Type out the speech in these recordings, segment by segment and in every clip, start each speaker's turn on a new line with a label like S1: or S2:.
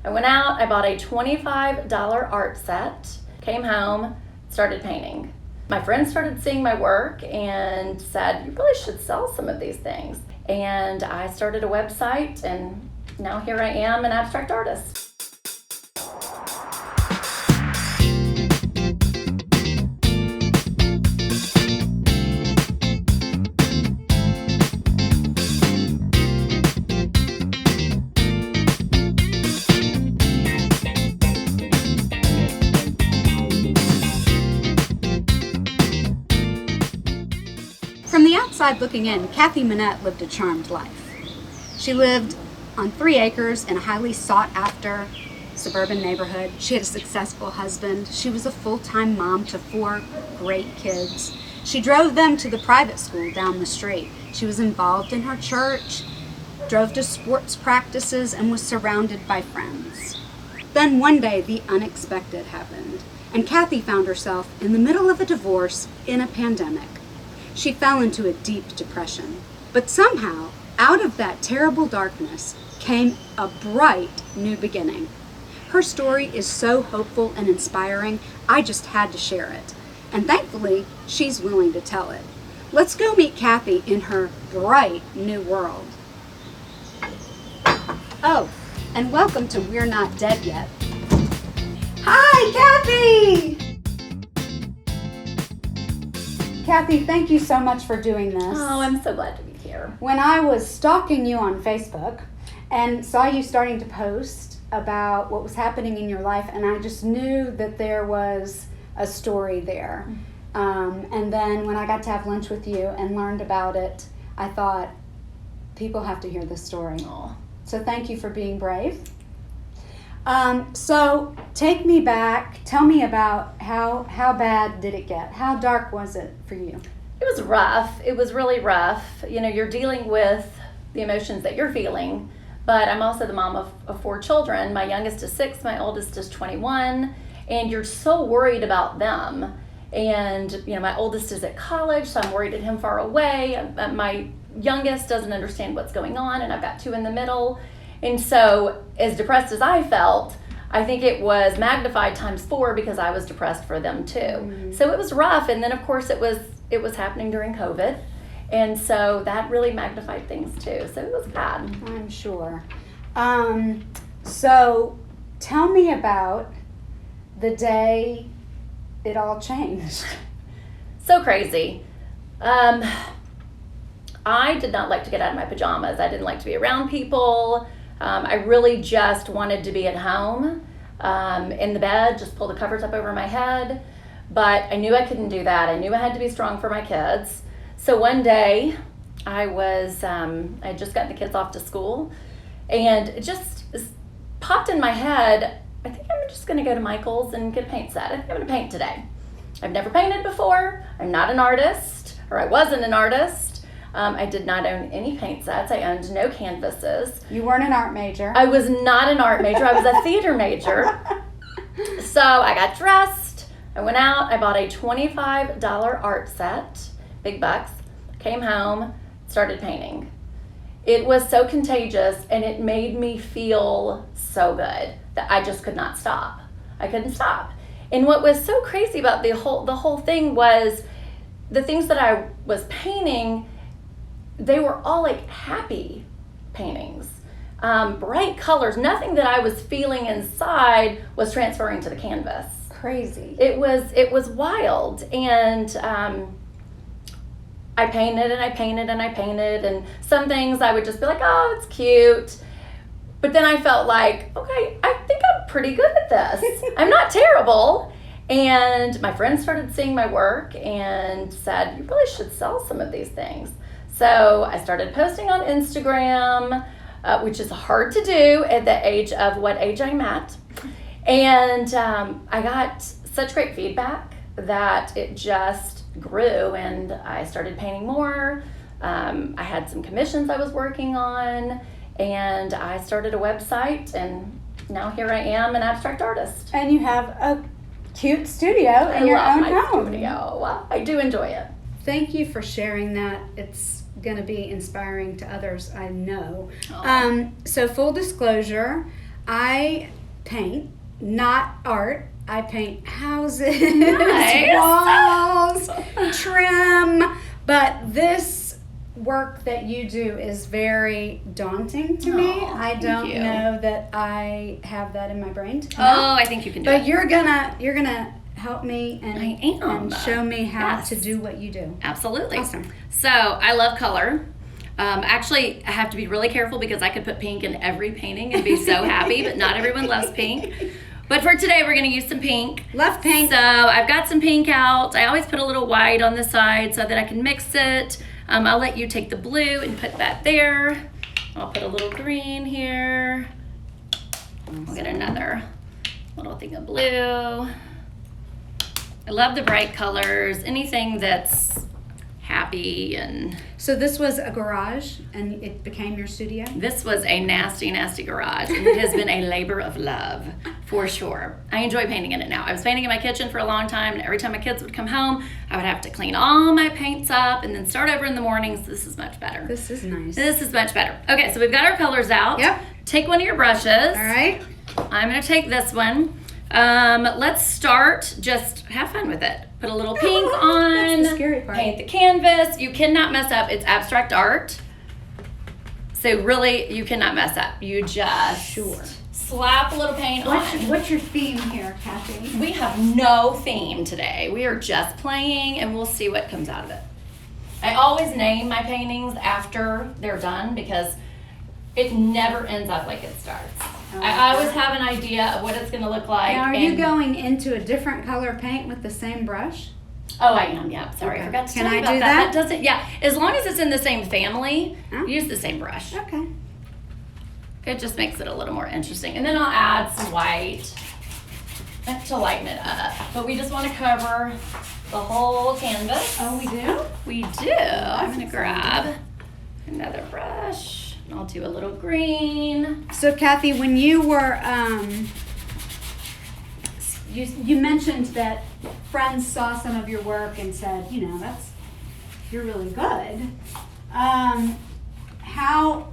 S1: I went out, I bought a $25 art set, came home, started painting. My friends started seeing my work and said, you really should sell some of these things. And I started a website, and now here I am, an abstract artist.
S2: From the outside looking in, Kathy Minette lived a charmed life. She lived on 3 acres in a highly sought-after suburban neighborhood. She had a successful husband. She was a full-time mom to 4 great kids. She drove them to the private school down the street. She was involved in her church, drove to sports practices, and was surrounded by friends. Then one day, the unexpected happened, and Kathy found herself in the middle of a divorce in a pandemic. She fell into a deep depression. But somehow, out of that terrible darkness came a bright new beginning. Her story is so hopeful and inspiring, I just had to share it. And thankfully, she's willing to tell it. Let's go meet Kathy in her bright new world. Oh, and welcome to We're Not Dead Yet. Hi, Kathy! Kathy, thank you so much for doing this.
S1: Oh, I'm so glad to be here.
S2: When I was stalking you on Facebook and saw you starting to post about what was happening in your life, and I just knew that there was a story there. And then when I got to have lunch with you and learned about it, I thought, people have to hear this story.
S1: Aww.
S2: So thank you for being brave. So take me back. Tell me about how bad did it get? How dark was it for you?
S1: It was rough. It was really rough. You know, you're dealing with the emotions that you're feeling, but I'm also the mom of 4 children. My youngest is 6, my oldest is 21, and you're so worried about them. And, you know, my oldest is at college, so I'm worried at him far away. My youngest doesn't understand what's going on, and I've got 2 in the middle. And so, as depressed as I felt, I think it was magnified times 4 because I was depressed for them too. Mm-hmm. So it was rough, and then of course it was happening during COVID, and so that really magnified things too. So it was bad.
S2: I'm sure. So tell me about the day it all changed.
S1: So crazy. I did not like to get out of my pajamas. I didn't like to be around people. I really just wanted to be at home, in the bed, just pull the covers up over my head. But I knew I couldn't do that. I knew I had to be strong for my kids. So one day, I had just gotten the kids off to school, and it just popped in my head, I think I'm just gonna go to Michael's and get a paint set. I think I'm gonna paint today. I've never painted before. I'm not an artist, or I wasn't an artist. I did not own any paint sets. I owned no canvases.
S2: You weren't an art major.
S1: I was not an art major. I was a theater major. So I got dressed. I went out. I bought a $25 art set, big bucks. Came home, started painting. It was so contagious, and it made me feel so good that I just could not stop. I couldn't stop. And what was so crazy about the whole thing was the things that I was painting, they were all like happy paintings, bright colors. Nothing that I was feeling inside was transferring to the canvas.
S2: Crazy.
S1: It was wild, and I painted and I painted and I painted, and some things I would just be like, oh, it's cute. But then I felt like, okay, I think I'm pretty good at this. I'm not terrible. And my friends started seeing my work and said, you really should sell some of these things. So I started posting on Instagram, which is hard to do at the age of what age I'm at. And I got such great feedback that it just grew, and I started painting more. I had some commissions I was working on, and I started a website, and now here I am, an abstract artist.
S2: And you have a cute studio in your own home.
S1: Studio. Well, I do enjoy it.
S2: Thank you for sharing that. It's going to be inspiring to others, I know.
S1: Oh.
S2: So full disclosure, I paint, not art. I paint houses,
S1: Nice.
S2: walls, trim, but this work that you do is very daunting to me.
S1: Aw,
S2: I
S1: thank
S2: don't
S1: you.
S2: know that I have that in my brain to come
S1: Oh,
S2: out.
S1: I think you can do
S2: But
S1: it.
S2: you're gonna help me and,
S1: I am.
S2: and show me how
S1: Yes.
S2: to do what you do.
S1: Absolutely.
S2: Awesome.
S1: So I love color. Actually, I have to be really careful because I could put pink in every painting and be so happy, but not everyone loves pink. But for today, we're going to use some pink.
S2: Love pink.
S1: So I've got some pink out. I always put a little white on the side so that I can mix it. I'll let you take the blue and put that there. I'll put a little green here. We'll get another little thing of blue. I love the bright colors. Anything that's happy, and
S2: So this was a garage and it became your studio?
S1: this was a nasty, nasty garage, and it has been a labor of love for sure. I enjoy painting in it now. I was painting in my kitchen for a long time, and every time my kids would come home, I would have to clean all my paints up and then start over in the mornings. This is much better.
S2: This is nice.
S1: This is much better. Okay, so we've got our colors out.
S2: Yep.
S1: Take one of your brushes.
S2: All right.
S1: I'm gonna take this one. Let's start, just have fun with it. Put a little pink on.
S2: That's the scary part.
S1: Paint the canvas. You cannot mess up. It's abstract art. So really, you cannot mess up. You just slap a little paint on.
S2: What's your theme here, Kathy?
S1: We have no theme today. We are just playing, and we'll see what comes out of it. I always name my paintings after they're done because it never ends up like it starts. I always have an idea of what it's going to look like.
S2: Now, are you going into a different color paint with the same brush?
S1: Oh, I am. Yeah, sorry,
S2: Okay.
S1: I forgot to
S2: Can
S1: tell you
S2: I
S1: about
S2: do
S1: that.
S2: that?
S1: That doesn't. Yeah, as long as it's in the same family,
S2: Oh.
S1: use the same brush.
S2: Okay.
S1: It just makes it a little more interesting. And then I'll add some white to lighten it up. But we just want to cover the whole canvas.
S2: Oh, we do?
S1: We do. I'm gonna grab another brush. And I'll do a little green.
S2: So, Kathy, when you were, you mentioned that friends saw some of your work and said, you know, you're really good. How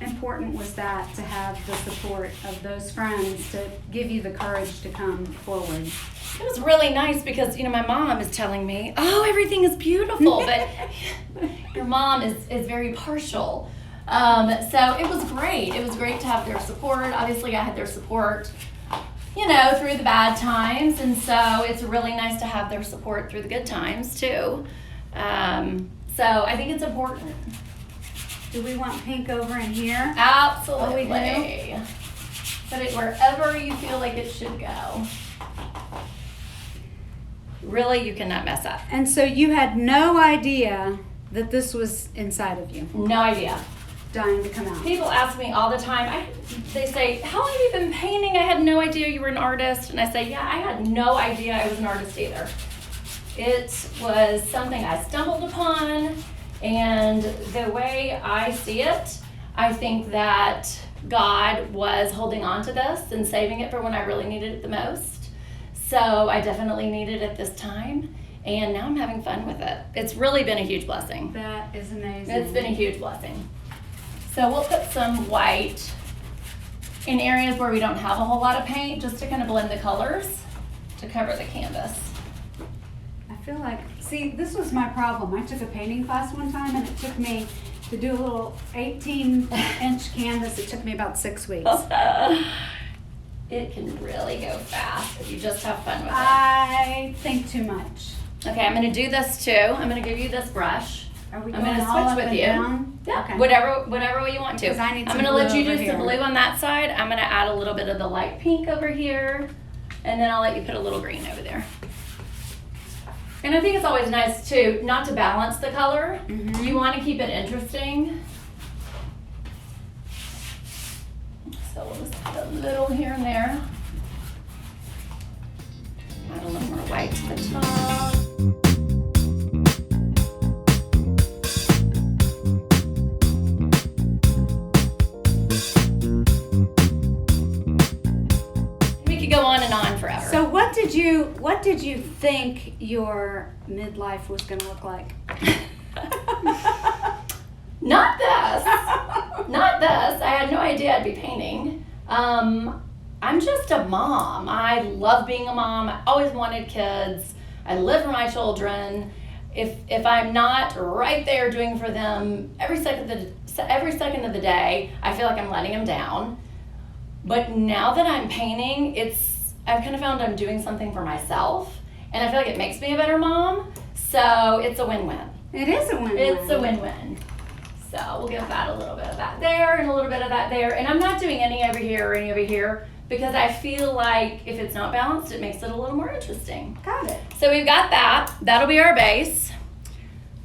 S2: important was that to have the support of those friends to give you the courage to come forward?
S1: It was really nice because, you know, my mom is telling me, oh, everything is beautiful, but your mom is very partial. So it was great. It was great to have their support. Obviously, I had their support, you know, through the bad times, and so it's really nice to have their support through the good times, too. So I think it's important.
S2: Do we want pink over in here?
S1: Absolutely.
S2: Oh, we do?
S1: Put it wherever you feel like it should go. Really, you cannot mess up.
S2: And so you had no idea that this was inside of you,
S1: No idea.
S2: dying to come out.
S1: People ask me all the time, they say, how long have you been painting? I had no idea you were an artist. And I say, yeah, I had no idea I was an artist either. It was something I stumbled upon, and the way I see it, I think that God was holding on to this and saving it for when I really needed it the most. So I definitely needed it this time, and now I'm having fun with it. It's really been a huge blessing.
S2: That is amazing.
S1: It's been a huge blessing. So we'll put some white in areas where we don't have a whole lot of paint, just to kind of blend the colors to cover the canvas.
S2: I feel like, see, this was my problem. I took a painting class one time, and it took me to do a little 18-inch canvas. It took me about 6 weeks.
S1: It can really go fast if you just have fun with it.
S2: I think too much.
S1: Okay, I'm gonna do this too. I'm gonna give you this brush.
S2: Are we
S1: I'm
S2: going
S1: gonna
S2: all
S1: switch
S2: up
S1: with
S2: and
S1: you.
S2: down?
S1: Yeah,
S2: Okay.
S1: whatever way you want to.
S2: Because I need
S1: I'm
S2: some
S1: gonna let
S2: blue
S1: you do
S2: over
S1: some
S2: here.
S1: blue on that side. I'm gonna add a little bit of the light pink over here, and then I'll let you put a little green over there. And I think it's always nice too, not to balance the color.
S2: Mhm.
S1: You want to keep it interesting. So we'll just put a little here and there. Add a little more white to the top. We could go on and on forever.
S2: So what did you think your midlife was going to look like?
S1: Not this. Not this. I had no idea I'd be painting. I'm just a mom. I love being a mom. I always wanted kids. I live for my children. If I'm not right there doing for them every second of the day, I feel like I'm letting them down. But now that I'm painting, I've kind of found I'm doing something for myself, and I feel like it makes me a better mom. So it's a win-win.
S2: It is a win-win.
S1: It's a win-win. So we'll give that a little bit of that there and a little bit of that there. And I'm not doing any over here or any over here because I feel like if it's not balanced, it makes it a little more interesting.
S2: Got it.
S1: So we've got that. That'll be our base.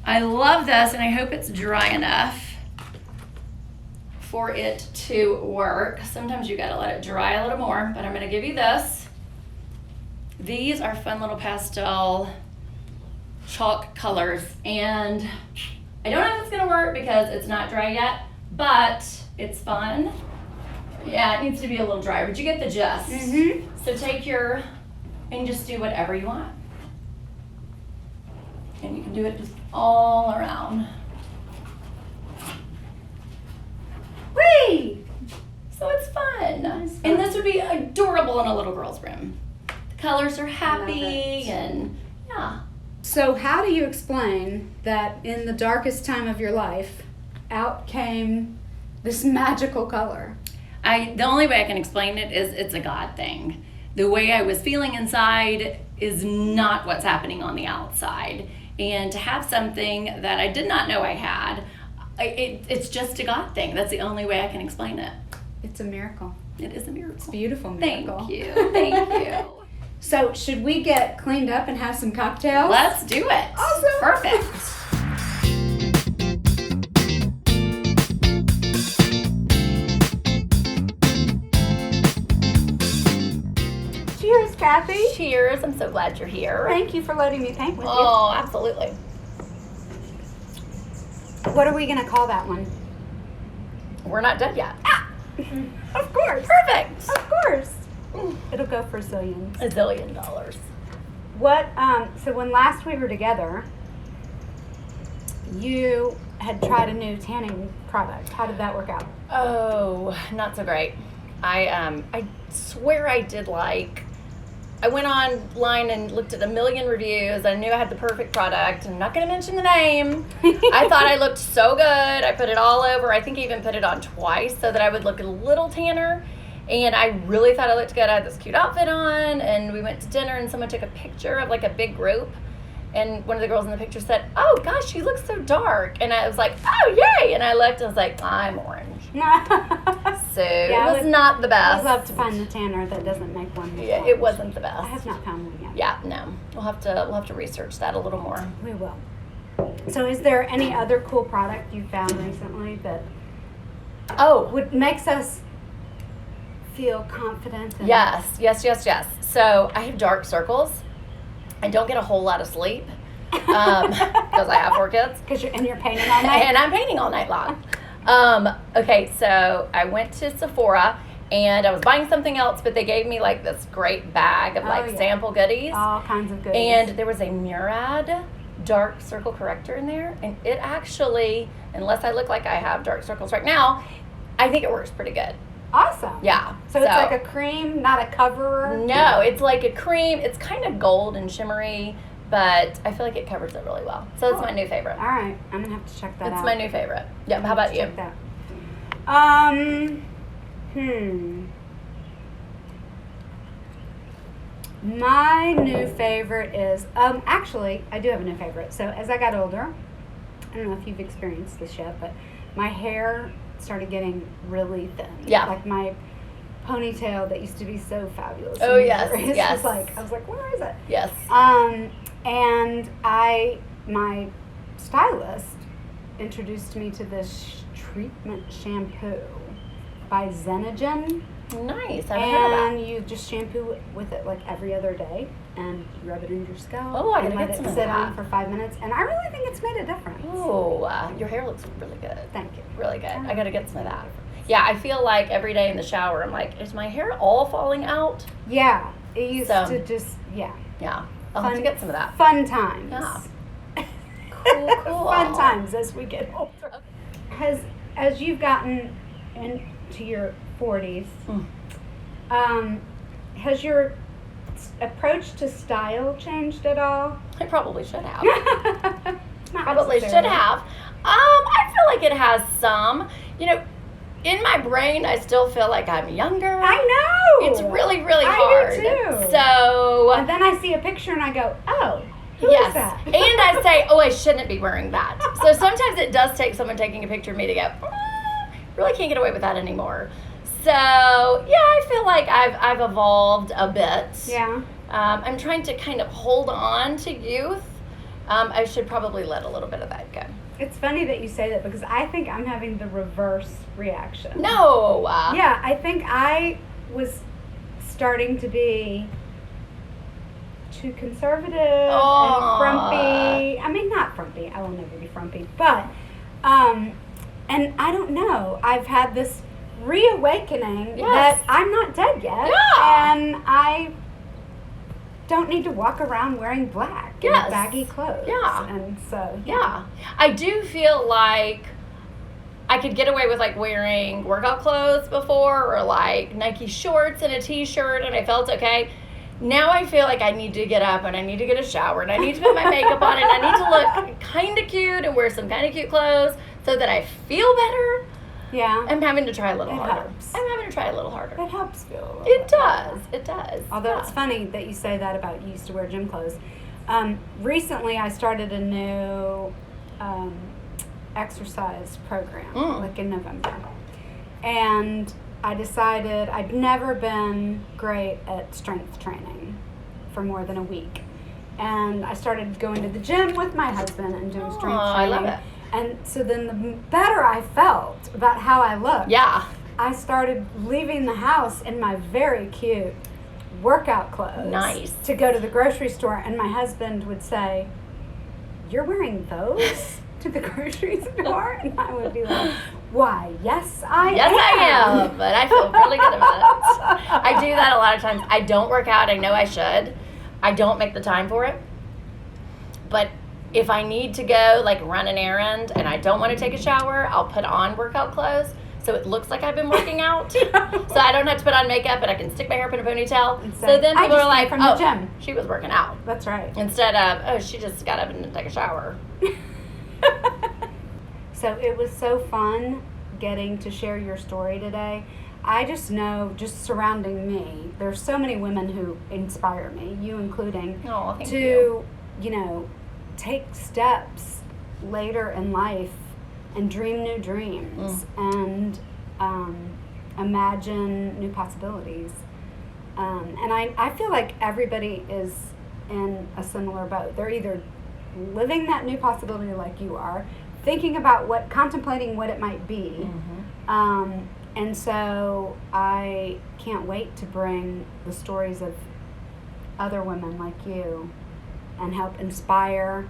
S1: I love this, and I hope it's dry enough for it to work. Sometimes you gotta let it dry a little more, but I'm gonna give you this. These are fun little pastel chalk colors, and I don't know if it's gonna work because it's not dry yet, but it's fun. Yeah, it needs to be a little drier, but you get the gist.
S2: Mm-hmm.
S1: So and just do whatever you want. And you can do it just all around.
S2: Whee!
S1: So it's fun.
S2: Nice fun.
S1: And this would be adorable in a little girl's room. The colors are happy
S2: Love it.
S1: and yeah.
S2: So how do you explain that in the darkest time of your life, out came this magical color?
S1: The only way I can explain it is it's a God thing. The way I was feeling inside is not what's happening on the outside. And to have something that I did not know I had, it's just a God thing. That's the only way I can explain it.
S2: It's a miracle.
S1: It is a miracle.
S2: It's a beautiful miracle.
S1: Thank you. Thank you.
S2: So should we get cleaned up and have some cocktails?
S1: Let's do it.
S2: Awesome.
S1: Perfect.
S2: Cheers, Kathy.
S1: Cheers. I'm so glad you're here.
S2: Thank you for letting me paint with
S1: Oh, absolutely.
S2: you. What are we going to call that one?
S1: We're not done yet.
S2: Of course.
S1: Perfect.
S2: Of course. It'll go for zillions.
S1: $1 zillion.
S2: What, so when last we were together, you had tried a new tanning product. How did that work out?
S1: Oh, not so great. I swear I did I went online and looked at 1 million reviews. I knew I had the perfect product. I'm not going to mention the name. I thought I looked so good. I put it all over. I think I even put it on twice so that I would look a little tanner. And I really thought I looked good. I had this cute outfit on, and we went to dinner, and someone took a picture of a big group. And one of the girls in the picture said, "Oh gosh, you look so dark." And I was like, "Oh yay!" And I looked and I was like, "I'm orange." So
S2: Yeah,
S1: it was not the best.
S2: I'd love to find the tanner that doesn't make one.
S1: Yeah, it wasn't the best.
S2: I have not found one yet.
S1: Yeah, no. We'll have to research that a little more.
S2: We will. So is there any other cool product you found recently that makes us feel confident?
S1: Yes. So I have dark circles. I don't get a whole lot of sleep because I have 4 kids.
S2: Because you're painting all night?
S1: And I'm painting all night long. Okay, so I went to Sephora and I was buying something else, but they gave me this great bag of sample goodies.
S2: All kinds of goodies.
S1: And there was a Murad dark circle corrector in there, and it actually, unless I look like I have dark circles right now, I think it works pretty good.
S2: Awesome.
S1: Yeah.
S2: So it's like a cream, not a coverer?
S1: No, it's like a cream. It's kind of gold and shimmery, but I feel like it covers it really well. So it's my new favorite.
S2: All right. I'm going to have to check that out.
S1: It's my new favorite. Yep. How about you?
S2: Check that. My new favorite is, actually, I do have a new favorite. So as I got older, I don't know if you've experienced this yet, but my hair started getting really thin.
S1: Yeah.
S2: Like my ponytail that used to be so fabulous.
S1: Oh, yes,
S2: It's
S1: yes.
S2: just I was like, where is it?
S1: Yes.
S2: And my stylist introduced me to this treatment shampoo by Xenogen.
S1: Nice. I haven't heard of that.
S2: And you just shampoo with it every other day, and you rub it in your scalp.
S1: Oh, I gotta
S2: and let
S1: get some
S2: it
S1: of
S2: sit
S1: that.
S2: on for 5 minutes, and I really think it's made a difference.
S1: Oh, your hair looks really good.
S2: Thank you.
S1: Really good. I gotta get some of that. Yeah, I feel like every day in the shower, I'm like, is my hair all falling out?
S2: Yeah, it used
S1: So-
S2: to just
S1: Yeah. I'll have to get some of that.
S2: Fun times.
S1: Yeah. Cool.
S2: Fun times as we get older. As you've gotten into your 40s. Has your approach to style changed at all?
S1: I probably should have.
S2: Not
S1: Probably should
S2: necessarily.
S1: have. I feel like it has some. You know, in my brain, I still feel like I'm younger.
S2: I know.
S1: It's really, really
S2: I
S1: hard.
S2: do too.
S1: So,
S2: And then I see a picture and I go, oh, who
S1: yes.
S2: is that?
S1: And I say, oh, I shouldn't be wearing that. So sometimes it does take someone taking a picture of me to go, really can't get away with that anymore. So, yeah, I feel like I've evolved a bit.
S2: Yeah.
S1: I'm trying to kind of hold on to youth. I should probably let a little bit of that go.
S2: It's funny that you say that because I think I'm having the reverse reaction.
S1: No.
S2: Yeah, I think I was starting to be too conservative and frumpy. I mean, not frumpy. I will never be frumpy. But, and I don't know. I've had this reawakening that I'm not dead yet.
S1: Yeah.
S2: And I don't need to walk around wearing black and baggy clothes.
S1: Yeah.
S2: And so,
S1: Yeah. I do feel like I could get away with like wearing workout clothes before or like Nike shorts and a t-shirt and I felt okay. Now I feel like I need to get up and I need to get a shower and I need to put my makeup on and I need to look kind of cute and wear some kind of cute clothes so that I feel better.
S2: Yeah.
S1: I'm having to try a little harder.
S2: Helps.
S1: I'm having to try a little harder.
S2: It helps feel a little
S1: It
S2: bit
S1: does.
S2: better.
S1: It does.
S2: Although it's funny that you say that about you used to wear gym clothes. Recently, I started a new exercise program, like in November. And I decided I'd never been great at strength training for more than a week. And I started going to the gym with my husband and doing strength training.
S1: I love it.
S2: And so then the better I felt about how I looked, I started leaving the house in my very cute workout clothes.
S1: Nice.
S2: To go to the grocery store, and my husband would say, "You're wearing those to the grocery store?" And I would be like, "Why, yes, I am.
S1: Yes, I am, but I feel really good about it. I do that a lot of times. I don't work out. I know I should. I don't make the time for it. But if I need to go, like, run an errand and I don't want to take a shower, I'll put on workout clothes so it looks like I've been working out. So I don't have to put on makeup and I can stick my hair up in a ponytail. So then people are like,
S2: from the
S1: oh,
S2: gym.
S1: She was working out.
S2: That's right.
S1: Instead of, oh, she just got up and didn't take a shower.
S2: So it was so fun getting to share your story today. I just know, just surrounding me, there's so many women who inspire me, you including,
S1: you
S2: know, take steps later in life and dream new dreams and imagine new possibilities. And I feel like everybody is in a similar boat. They're either living that new possibility like you are, thinking about contemplating what it might be. And so I can't wait to bring the stories of other women like you and help inspire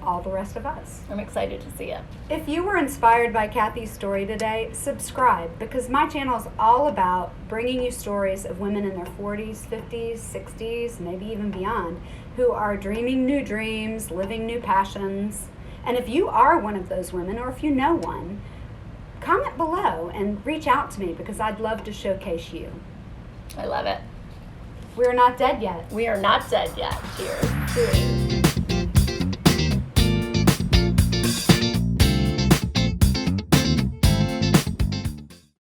S2: all the rest of us.
S1: I'm excited to see it.
S2: If you were inspired by Kathy's story today, subscribe, because my channel is all about bringing you stories of women in their 40s, 50s, 60s, maybe even beyond, who are dreaming new dreams, living new passions. And if you are one of those women, or if you know one, comment below and reach out to me, because I'd love to showcase you.
S1: I love it.
S2: We're not dead yet.
S1: We are not dead yet. Cheers.
S2: Cheers.